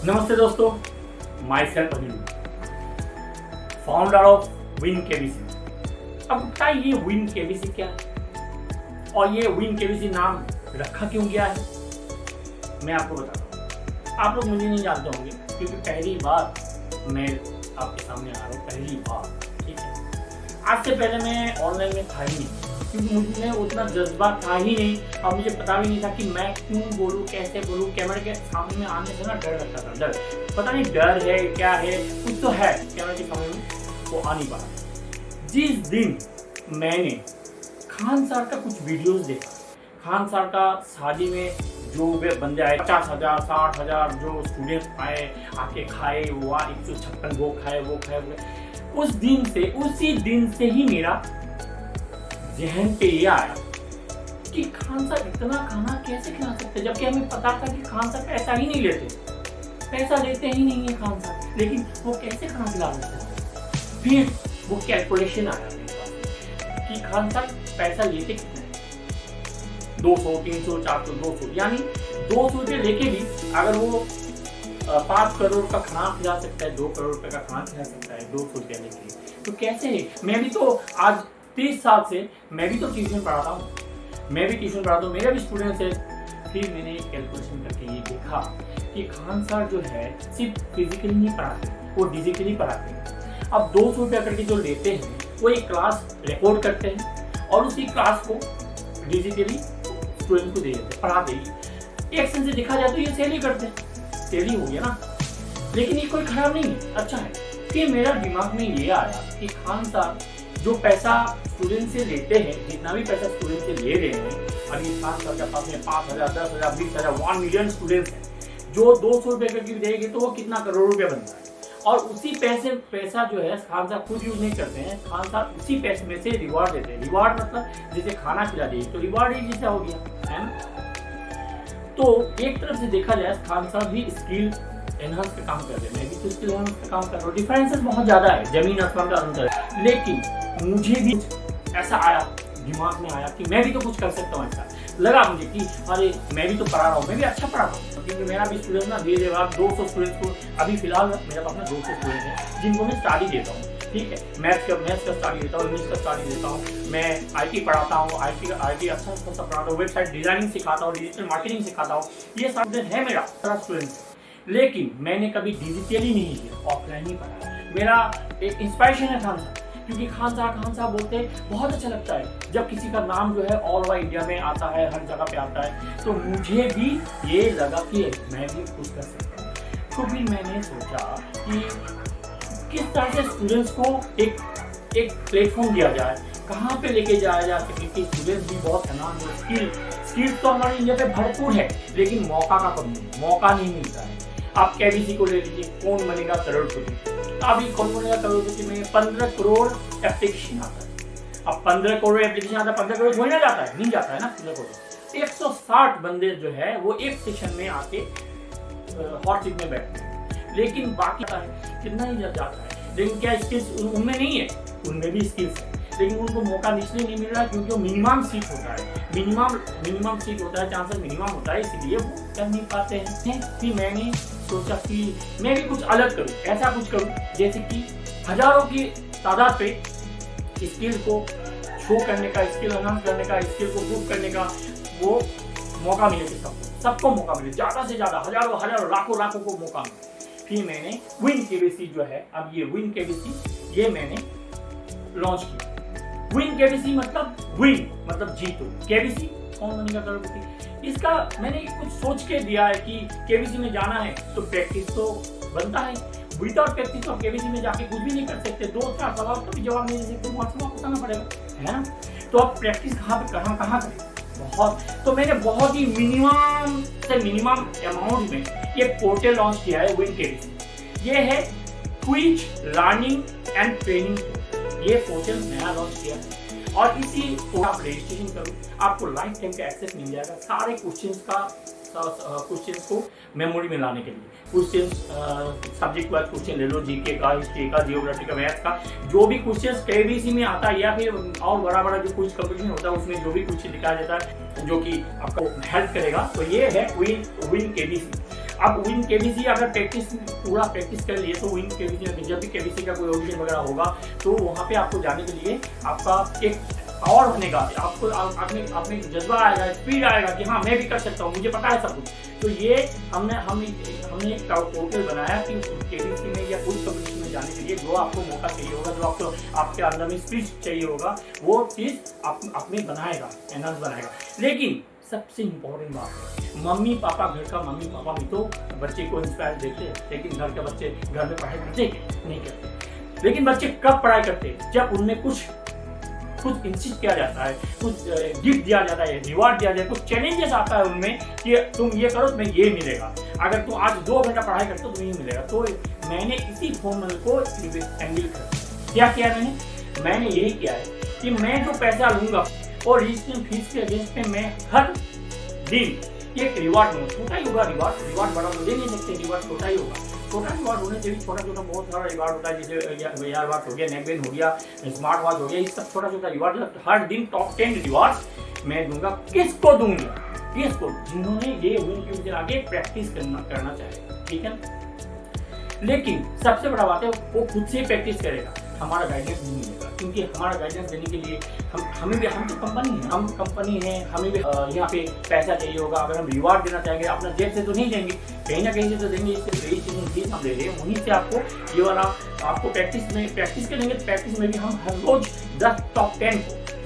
नमस्ते दोस्तों, my self Anil, founder of win KBC. अब बताइए विन केबीसी क्या है और ये विन केबीसी नाम रखा क्यों गया है, मैं आपको बताता हूँ। आप लोग मुझे नहीं जानते होंगे क्योंकि पहली बार मैं आपके सामने आ रहा हूँ, पहली बार, ठीक है। आज से पहले मैं ऑनलाइन में था ही नहीं क्योंकि मुझे उतना जज्बा था ही नहीं और मुझे पता भी नहीं था कि मैं क्यों बोलूँ, कैसे बोलूँ। कैमरे के सामने में आने से ना डर लगता था, डर, पता नहीं डर है क्या है, कुछ तो है कैमरे के सामने में, वो आ नहीं पा रहा। जिस दिन मैंने खान सर का कुछ वीडियोस देखा, खान सर का शादी में जो बंदे आए 50,000 60,000 जो स्टूडेंट्स आए, आके खाए, वो 156 वो खाए, उस दिन से, उसी दिन से ही मेरा जहन पे ये आया कि खान साहब इतना खाना कैसे खिला सकते, जबकि हमें पता था कि खान साहब पैसा ही नहीं लेते, पैसा लेते ही नहीं है खान साहब, लेकिन वो कैसे खाना खिला सकते हैं। फिर वो कैलकुलेशन आया मेरे पास कि खान साहब पैसा लेते कितने, 200 300 400 200, यानी 200 रुपये लेके भी अगर वो 5 करोड़ का खाना खिला सकता है, 2 करोड़ रुपए का खाना खिला सकता है 200 रुपया लेके, तो कैसे है। मैं भी तो आज 30 साल से मैं भी तो ट्यूशन पढ़ाता हूँ, मेरा भी स्टूडेंट्स है। फिर मैंने कैलकुलेशन करके ये देखा कि खान सर जो है सिर्फ फिजिकली नहीं पढ़ाते, वो डिजिटली पढ़ाते हैं। अब 200 रुपया करके जो लेते हैं वो एक क्लास रिकॉर्ड करते हैं और उसी क्लास को डिजिटली स्टूडेंट को दे देते हैं, पढ़ाते ही। एक सेंस से देखा जाए तो ये सेल ही करते हैं, सेल ही हो गया ना, लेकिन ये कोई खराब नहीं है, अच्छा है। फिर मेरा दिमाग में ये आया कि खान साहब जो पैसा स्टूडेंट से लेते हैं, जितना भी पैसा स्टूडेंट से ले रहे हैं, अभी खान साहब के पास में 5,000 10,000 20,000 1 मिलियन स्टूडेंट्स हैं, जो 200 रुपये करके देंगे तो वो कितना करोड़ रुपया बनता है। और उसी पैसा जो है खान साहब खुद यूज नहीं करते हैं, खान साहब उसी पैसे में से रिवार्ड देते हैं। रिवार्ड मतलब जैसे खाना खिला दिए तो रिवार्ड ही जैसा हो गया है ना। तो एक तरफ से देखा जाए खान साहब भी स्किल एनहांस का काम कर रहे हैं, मैं भी तो स्किल एनहांस का काम कर रहा हूँ। डिफरेंसेस बहुत ज़्यादा है, जमीन आसमान का अंतर है, लेकिन मुझे भी ऐसा आया, दिमाग में आया कि मैं भी तो कुछ कर सकता हूँ। ऐसा लगा मुझे कि अरे मैं भी तो पढ़ा रहा हूँ, मैं भी अच्छा पढ़ाता हूँ, क्योंकि मेरा भी स्टूडेंट ना धीरे धीरे 200 स्टूडेंट्स को, अभी फिलहाल मेरे पास में 200 स्टूडेंट हैं जिनको मैं स्टडी देता हूँ, ठीक है। मैथ्स का स्टडी देता हूँ, इंग्लिश का स्टडी देता हूँ, मैं IT पढ़ाता हूँ, IT अच्छा पढ़ाता हूँ, वेबसाइट डिजाइनिंग सिखाता हूँ, डिजिटल मार्केटिंग सिखाता हूँ, ये सब है मेरा स्टूडेंट। लेकिन मैंने कभी डिजिटली नहीं किया, ऑफलाइन ही पढ़ा। मेरा एक इंस्पिरेशन है खान साहब, क्योंकि खान साहब बोलते हैं बहुत अच्छा लगता है जब किसी का नाम जो है ऑल ओवर इंडिया में आता है, हर जगह पे आता है। तो मुझे भी ये लगा कि मैं भी कुछ कर सकता हूँ। तो फिर मैंने सोचा कि किस तरह से स्टूडेंट्स को एक प्लेटफॉर्म दिया जाए, कहाँ पे लेके जाया जा सके कि स्टूडेंट्स भी बहुत है ना, स्किल्स तो हमारे इंडिया पे भरपूर है, लेकिन मौका का कमी, मौका नहीं मिलता है। आप केबीसी को ले लीजिए, कौन बनेगा करोड़पति, अभी कौन बनेगा करोड़पति में 15 करोड़ एप्लीकेशन आता है। अब 15 करोड़ एप्लीकेशन आता है, 15 करोड़ हो ही ना जाता है, नहीं जाता है ना 15 करोड़। 160 बंदे जो है वो एक सेक्शन में आके हॉट सीट में बैठते हैं, लेकिन बाकी कितना ही जाता है। लेकिन क्या स्किल्स उनमें नहीं है, उनमें भी स्किल्स है, लेकिन उनको मौका इसलिए नहीं मिल रहा क्योंकि वो मिनिमम सीट होता है, मिनिमम सीट होता है, चांसेस मिनिमम होता है, इसलिए वो कर नहीं पाते हैं। फिर मैंने सोचा कि मैं भी कुछ अलग करूं, ऐसा कुछ करूं जैसे कि हजारों की तादाद पे स्किल को शो करने का, स्किल एनहांस करने का, स्किल को प्रूव करने का वो मौका मिले, सबको मौका मिले, ज़्यादा से ज़्यादा, हजारों लाखों को मौका मिले। फिर मैंने विन केबीसी जो है, अब ये विन केबीसी ये मैंने लॉन्च किया। विन केबीसी मतलब जीतो, केबीसी कौन बनेगा करोड़पति। इसका मैंने कुछ सोच के दिया है कि केबीसी में जाना है तो प्रैक्टिस तो बनता है, विदाउट प्रैक्टिस तो केबीसी में जाके कुछ भी नहीं कर सकते, 2-4 सवाल का भी जवाब नहीं दे सकते, वहाँ से बताना पड़ेगा, है ना। तो अब प्रैक्टिस कहाँ करें, बहुत, तो मैंने बहुत ही मिनिमम से मिनिमम अमाउंट में ये पोर्टल लॉन्च किया है विन केबीसी। ये है क्विज लर्निंग एंड ट्रेनिंग, ये पोर्टल नया लॉन्च किया है और इसी को आप रजिस्ट्रेशन करो, आपको लाइफ टाइम का एक्सेस मिल जाएगा सारे क्वेश्चंस को मेमोरी में लाने के लिए। क्वेश्चंस सब्जेक्ट वाइज क्वेश्चन ले लो, जीके का, हिस्ट्री का, जियोग्राफी का, मैथ्स का, जो भी क्वेश्चंस केबीसी में आता है या फिर और बड़ा जो कुछ कंपटीशन होता है उसमें जो भी क्वेश्चन दिखाया जाता है जो कि आपको हेल्प करेगा। तो ये है विन केबीसी। अब विन केबीसी अगर पूरा प्रैक्टिस कर लिए तो विन केबीसी में जब भी केबीसी का कोई ऑडिशन वगैरह होगा तो वहाँ पे आपको जाने के लिए आपका एक और बनेगा, आपको अपने जज्बा आएगा, स्पीड आएगा कि हाँ मैं भी कर सकता हूँ, मुझे पता है सब कुछ। तो ये हमने एक पोर्टल बनाया कि केबीसी में या कोई कम्पिटिशन में जाने के लिए जो आपको मौका चाहिए होगा, जो आपको आपके अंदर में स्पीड चाहिए होगा, वो चीज़ अपने बनाएगा, एनहांस बनाएगा। लेकिन सबसे इम्पोर्टेंट बात है, मम्मी पापा, घर का मम्मी पापा भी तो बच्चे को इंस्पायर देते हैं, लेकिन घर के बच्चे घर में पढ़ाई करते नहीं करते। लेकिन बच्चे कब पढ़ाई करते हैं? जब उनमें कुछ इंसिस्ट किया जाता है, कुछ गिफ्ट दिया जाता है, रिवार्ड दिया जाता है, कुछ चैलेंजेस आता है उनमें कि तुम ये करो तुम्हें ये मिलेगा, अगर तुम आज 2 घंटा पढ़ाई करते हो तुम्हें ये मिलेगा। तो मैंने इसी फॉर्मूले को हैंडल कर क्या किया मैंने यही किया है कि मैं जो पैसा लूंगा और रजिस्ट्रेशन फीस के अगेंस्ट में मैं हर दिन एक रिवार्ड दूंगा। छोटा ही होगा रिवार्ड बड़ा तो दे नहीं सकते, रिवार्ड छोटा ही होगा। छोटा रिवार्ड होने से भी छोटा बहुत सारा रिवार्ड होता है, जैसे एयर वॉच हो गया, नेकबैंड हो गया, स्मार्ट वॉच हो गया, ये सब छोटा रिवार्ड। हर दिन टॉप 10 रिवार्ड मैं दूंगा। किसको दूंगा? जिन्होंने ये विन आगे प्रैक्टिस करना चाहेगा, ठीक है। लेकिन सबसे बड़ा बात है वो खुद से प्रैक्टिस करेगा, हमारा गाइडेंस नहीं मिलेगा, क्योंकि हमारा गाइडेंस देने के लिए हम तो कंपनी है, हमें भी यहाँ पे पैसा चाहिए होगा। अगर हम रिवार्ड देना चाहेंगे अपना जेब से तो नहीं देंगे, कहीं ना कहीं से तो देंगे। इससे रजिस्ट्रेशन फीस हम ले रहे हैं, वहीं से आपको ये वाला आपको प्रैक्टिस करेंगे। तो प्रैक्टिस में भी हम हर रोज 10 टॉप 10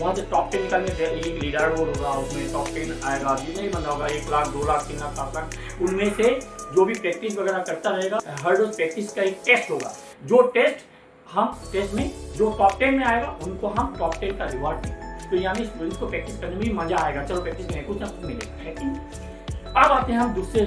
वहाँ से टॉप 10 निकालेंगे। एक लीडर बोर्ड होगा, उसमें टॉप 10 आएगा, जितना ही बंदा होगा 1 लाख 2 लाख 3 लाख 7 लाख, उनमें से जो भी प्रैक्टिस वगैरह करता रहेगा, हर रोज प्रैक्टिस का एक टेस्ट होगा। जो टेस्ट में जो टॉप 10 में आएगा उनको हम टॉप 10 का रिवार्ड देंगे। तो यानी स्टूडेंट्स को प्रैक्टिस करने में भी मजा आएगा, चलो प्रैक्टिस करें, कुछ ना कुछ मिलेगा, है कि। अब आते हैं हम दूसरे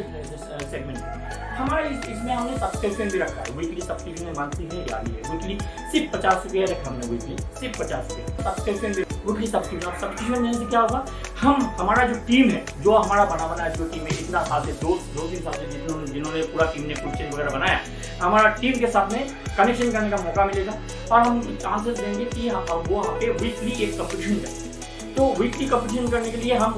सेगमेंट में। हमारे इसमें हमने सब्सक्रिप्शन भी रखा है, वीकली सब्सक्रिप्शन मंथली है यानी है, वीकली सिर्फ 50 रुपये रखा हमने, वीकली सिर्फ 50 रुपये सब्सक्रिप्शन भी, वीकली सब्सक्रिप्शन देने से क्या होगा, हमारा जो टीम है, जो हमारा बना जो टीम है, इतना साल से 2-3 साल से जिन्होंने पूरा टीम ने कुछ चीज वगैरह बनाया, हमारा टीम के साथ में कनेक्शन करने का मौका मिलेगा और हम चांसेस देंगे कि वो वहाँ पे वीकली एक कंपटीशन करें। तो वीकली कंपटीशन करने के लिए हम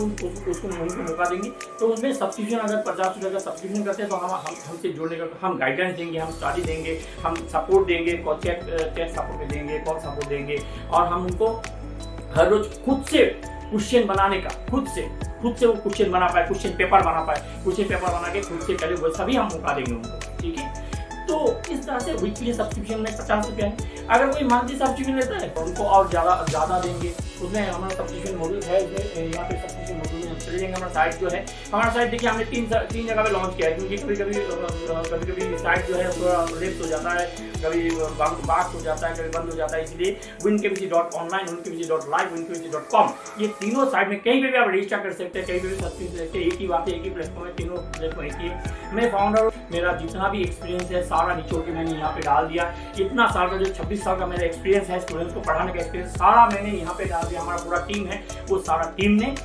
उसको मौका देंगे। तो उसमें सब्सक्रिप्शन अगर 50 रुपये का सब्सक्रिप्शन करते हैं तो हमसे जुड़ने का हम गाइडेंस देंगे, हम स्टडी देंगे, हम सपोर्ट देंगे, चैट सपोर्ट देंगे, कॉल सपोर्ट देंगे, और हम उनको हर रोज खुद से क्वेश्चन बनाने का, खुद से वो क्वेश्चन बना पाए, क्वेश्चन पेपर बना के खुद से करे, वैसा भी हम मौका देंगे उनको, ठीक है। तो इस तरह से वीकली सब्सक्रिप्शन में 50 रुपये है। अगर कोई मंथली सब्सक्रिप्शन लेता है तो उनको और ज़्यादा देंगे। उसमें हमारा सब्सक्रिप्शन मॉड्यूल है, यहाँ पे सब्सक्रिप्शन मॉड्यूल में हम चले जाएंगे। हमारा साइट जो है, हमारा साइट देखिए हमने तीन जगह पे लॉन्च किया है, क्योंकि कभी साइट जो है थोड़ा लेफ्ट हो जाता है, कभी बात हो जाता है, कभी बंद हो जाता है। इसलिए winkbc.online, winkbc.live, winkbc.com, ये तीनों साइट में कहीं पे भी आप रजिस्टर कर सकते हैं, कहीं पे भी सब्सक्रिप्शन कर सकते हैं। एक ही बात है, एक ही प्लेटफॉर्म है, तीनों प्लेटफॉर्म एक ही है। मैं फाउंडर, मेरा जितना भी एक्सपीरियंस है सारा निचोड़ के मैंने यहाँ पे डाल दिया। इतना साल का जो 26 साल का मेरा एक्सपीरियंस है, स्टूडेंट्स को पढ़ाने का एक्सपीरियंस, सारा मैंने यहाँ पे डाल दिया। हमारा पूरा टीम है, वो सारा टीम ने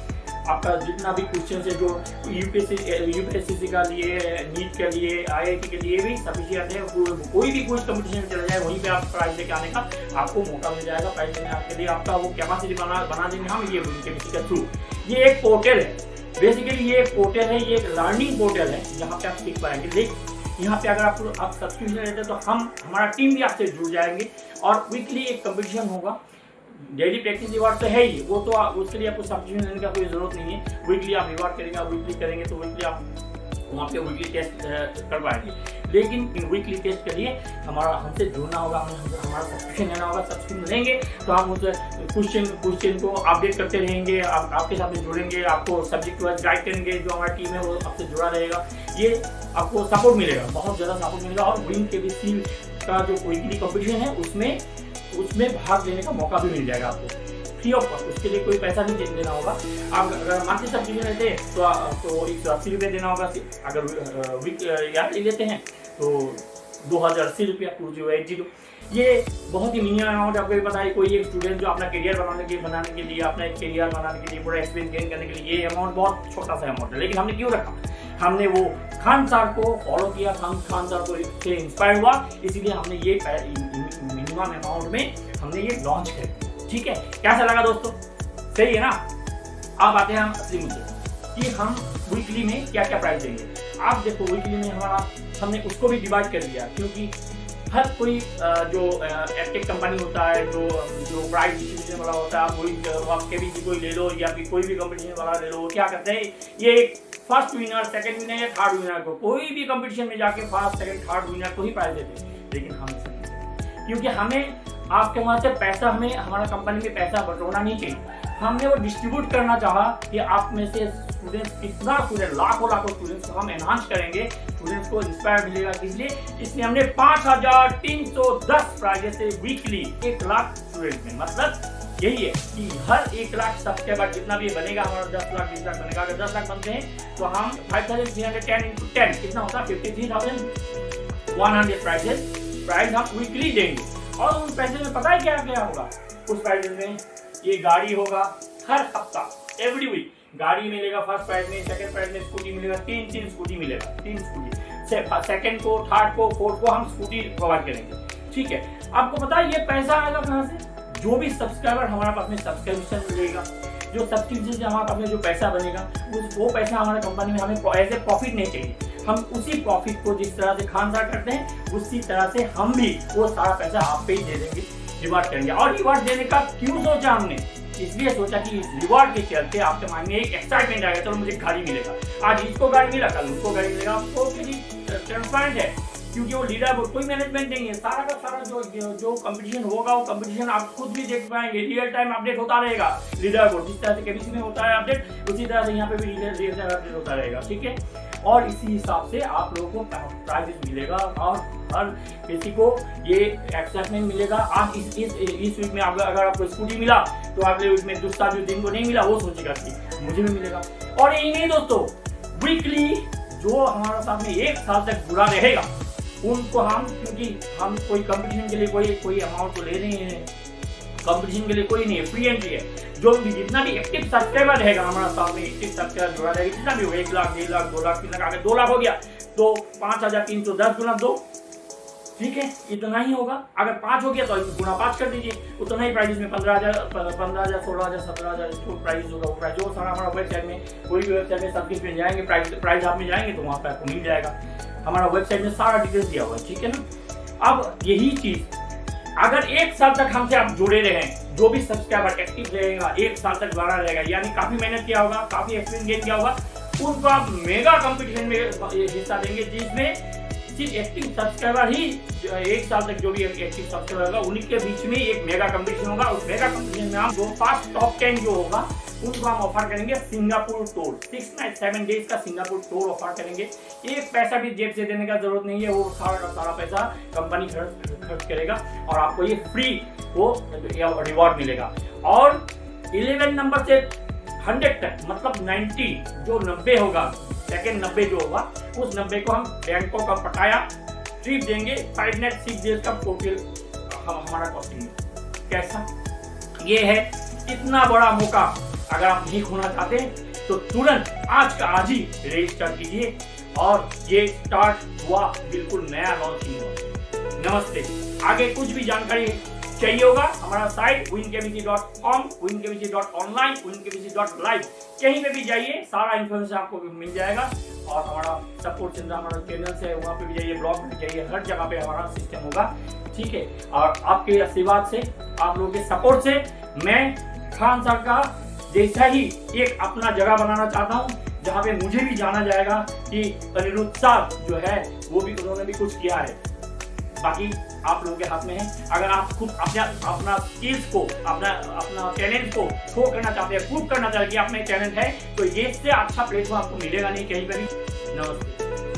आपका जितना भी क्वेश्चन है जो यूपीएससी का लिए, नीट के लिए, IIT के लिए भी सफिशिएंट है। कोई भी कुछ कंपटीशन में चला जाए वहीं पे आप प्राइज लेके आने का आपको मौका मिल जाएगा। प्राइज लेने के लिए आपका वो कैपेसिटी बना देंगे हम, ये केबीसी के थ्रू। ये एक पोर्टल है, बेसिकली ये एक पोर्टल है, ये एक लर्निंग पोर्टल है जहाँ पे आप सीख पाएंगे। लेकिन यहाँ पे अगर आप सब्सक्रिप्शन लेते हैं तो हमारा टीम भी आपसे जुड़ जाएंगे और वीकली एक कंपटीशन होगा। डेली प्रैक्टिस रिवार्ड तो है ही, वो तो उसके लिए आपको सब्सक्रिप्शन लेने का कोई जरूरत नहीं है। वीकली आप रिवार्ड करेंगे, आप वीकली करेंगे तो वीकली आप वहाँ पे वीकली टेस्ट कर पाएंगे। लेकिन इन वीकली टेस्ट के लिए हमसे जुड़ना होगा, हमारा सब्सक्रिप्शन लेना होगा। सब्सक्रिप्शन लेंगे तो हम उस क्वेश्चन को अपडेट करते रहेंगे, आपके साथ में जुड़ेंगे, आपको सब्जेक्ट वाइज गाइड करेंगे। जो हमारा टीम है वो आपसे जुड़ा रहेगा, ये आपको सपोर्ट मिलेगा, बहुत ज़्यादा सपोर्ट मिलेगा। और विन केबीसी का जो वीकली कंपटीशन है उसमें भाग लेने का मौका भी मिल जाएगा आपको, फ्री ऑफ कॉस्ट। उसके लिए कोई पैसा नहीं देना होगा। आप अगर मंथली सब्सक्रिप्शन लेते हैं तो 180 रुपये देना होगा। अगर वीक यार लेते हैं तो 2080 रुपया, 2080। ये बहुत ही मिनिमम अमाउंट। आपको भी पता है, कोई एक स्टूडेंट जो अपना करियर बनाने के लिए अपना एक करियर बनाने के लिए, पूरा एक्सपीरियंस गेन करने के लिए, ये अमाउंट बहुत छोटा सा अमाउंट है। लेकिन हमने क्यों रखा? हमने वो खान सर को फॉलो किया, खान सर को से इंस्पायर हुआ, इसीलिए हमने ये मिनिमम अमाउंट में हमने ये लॉन्च किया। ठीक है, कैसा लगा दोस्तों? सही है ना? अब आते हैं हम असली मुद्दे कि हम वीकली में क्या क्या प्राइस देंगे। आप देखो वीकली में हमने उसको भी डिवाइड कर दिया, क्योंकि हर कोई जो एडटेक कंपनी होता है, जो प्राइस डिस्ट्रीब्यूशन वाला होता है, वही आप केबीसी कोई ले लो या फिर कोई भी कंपटीशन वाला ले लो, क्या करते हैं ये फर्स्ट विनर, सेकंड विनर या थर्ड विनर को, कोई भी कंपटीशन में जाके फर्स्ट सेकंड थर्ड विनर को ही प्राइज देते हैं। लेकिन हम ऐसा नहीं करते, क्योंकि हमें आपके वहाँ से पैसा, हमें हमारा कंपनी में पैसा बटोरना नहीं चाहिए। हमने वो डिस्ट्रीब्यूट करना चाहा कि आप में से स्टूडेंट्स, कितना स्टूडेंट, लाखों स्टूडेंट्स को हम एनहांस करेंगे, स्टूडेंट्स को इंस्पायर मिलेगा। इसलिए हमने 5310 प्राइजेस से वीकली 1 लाख स्टूडेंट में, मतलब यही है कि हर 1 लाख सब्सक्राइबर जितना भी बनेगा, हमारा 10 लाख 20 लाख बनेगा। अगर 10 लाख बनते हैं तो हम 5310 into 10 कितना होता है, 53,100 प्राइज हम वीकली देंगे। और उन पैसे में पता है क्या क्या होगा उस प्राइज में? ये गाड़ी होगा हर हफ्ता, एवरी वीक गाड़ी मिलेगा। फर्स्ट प्राइज में, सेकंड प्राइज में स्कूटी मिलेगा, 3 स्कूटी मिलेगा, 3 स्कूटी, सेकंड को, थर्ड को, फोर्थ को हम स्कूटी प्रोवाइड करेंगे। ठीक है, आपको पता है ये पैसा आएगा कहाँ से? जो भी सब्सक्राइबर हमारे पास में सब्सक्रिप्शन मिलेगा, जो सब्सक्रिप्शन से हमारे पास में जो पैसा बनेगा, वो पैसा हमारे कंपनी में हमें एज ए प्रॉफिट नहीं चाहिए। हम उसी प्रॉफिट को जिस तरह से खान सार करते हैं, उसी तरह से हम भी वो सारा पैसा आप पे ही दे देंगे, रिवार्ड करेंगे। और रिवार्ड देने का क्यों सोचा हमने? इसलिए सोचा कि इस रिवार्ड के चलते आपके माइंड में एक एक्साइटमेंट आएगा, चलो मुझे गाड़ी मिलेगा, आज इसको गाड़ी मिला, कल उसको गाड़ी मिलेगा। आपको ट्रांसपेरेंट है, क्योंकि वो लीडर बोर्ड, कोई मैनेजमेंट नहीं है। सारा का सारा जो कंपटीशन होगा, वो कंपटीशन आप खुद भी देख पाएंगे, रियल टाइम अपडेट होता रहेगा। लीडर बोर्ड जिस तरह से केबीसी में होता है अपडेट, उसी तरह से यहाँ पे भी रियल टाइम अपडेट होता रहेगा। ठीक है, और इसी हिसाब से आप लोगों को प्राइजेस मिलेगा और हर किसी को ये एक्साइटमेंट मिलेगा। आज इस वीक में अगर आपको स्कूटी मिला तो अगले वीक में दूसरा जो दिन को नहीं मिला वो सोचेगा कि मुझे भी मिलेगा। और यही नहीं दोस्तों, वीकली जो हमारे साथ में 1 साल तक जुड़ा रहेगा उनको हम, क्योंकि हम कोई कंपटीशन के लिए कोई अमाउंट तो ले नहीं है, कंपटीशन के लिए कोई नहीं है, फ्री एंट्री है। जो भी जितना भी एक्टिव सब्सक्राइबर रहेगा हमारा साथ में, एक्टिव सब्सक्राइबर जुड़ा रहेगा, जितना भी हो, 1 लाख 1.5 लाख 2 लाख 3 लाख, अगर 2 लाख हो गया तो 5310 गुना 2, ठीक है, इतना ही होगा। अगर 5 हो गया तो गुना 5 कर दीजिए, उतना ही प्राइजेस में 15,000 16,000 17,000 इसको प्राइस होगा। वो प्राइस जो सारा हमारा वेबसाइट में, कोई भी वेबसाइट में सब्सक्रिप्शन में जाएंगे, प्राइस आप में जाएंगे तो वहाँ पर आपको मिल जाएगा। हमारा वेबसाइट में सारा डिटेल्स दिया हुआ है, ठीक है ना। अब यही चीज अगर 1 साल तक हमसे आप जुड़े रहें, जो भी सब्सक्राइबर एक्टिव रहेगा 1 साल तक बना रहेगा, यानी काफी मेहनत किया होगा, काफी एक्सपीरियंस गेन किया होगा, उनको आप मेगा कंपटीशन में हिस्सा देंगे, जिसमें सिर्फ एक्टिव सब्सक्राइबर ही 1 साल तक, जो भी एक्टिव सब्सक्राइबर होगा उन्हीं के बीच में एक मेगा कंपटीशन होगा। उस मेगा कंपटीशन में हम जो 5 टॉप 10 जो होगा उनको हम ऑफर करेंगे सिंगापुर टूर, 6 नाइट 7 डेज का सिंगापुर टूर ऑफर करेंगे। 1 पैसा भी जेब से देने का जरूरत नहीं है, वो सारा का सारा पैसा कंपनी खर्च करेगा और आपको ये फ्री वो रिवॉर्ड मिलेगा। और 11 नंबर से 100 तक, मतलब 90 जो 90 होगा, सेकेंड 90 जो होगा, उस 90 को हम बैंकॉक का पटाया ट्रिप देंगे, 5 नाइट 6 डेज का टोटल हमारा कॉस्टिंग। कैसा ये है, इतना बड़ा मौका अगर आप नहीं खोना चाहते तो तुरंत आज का आज ही रजिस्टर कीजिए। और ये स्टार्ट हुआ, बिल्कुल नया लॉन्चिंग हुआ। नमस्ते। आगे कुछ भी जानकारी चाहिए होगा, हमारा साइट winkbc.com, winkbc.online, winkbc.live, कहीं पे भी जाइए, सारा इन्फॉर्मेशन आपको मिल जाएगा। और हमारा सपोर्ट सेंटर, हमारा चैनल है, वहाँ पे भी जाइए, ब्लॉग पे जाइए, हर जगह पे हमारा सिस्टम होगा, ठीक है। और आपके आशीर्वाद से, आप लोगों के सपोर्ट से मैं खान सर का जैसा ही एक अपना जगह बनाना चाहता हूँ, जहाँ पे मुझे भी जाना जाएगा कि अनिरुद्ध साहब जो है वो भी, उन्होंने भी कुछ किया है। बाकी आप लोगों के हाथ में है। अगर आप खुद अपना स्किल्स को, अपना टैलेंट को शो करना चाहते हैं, प्रूव करना चाहते हैं कि आप में टैलेंट है, तो ये इससे अच्छा प्लेटफॉर्म आपको मिलेगा नहीं कहीं पर भी। नमस्ते।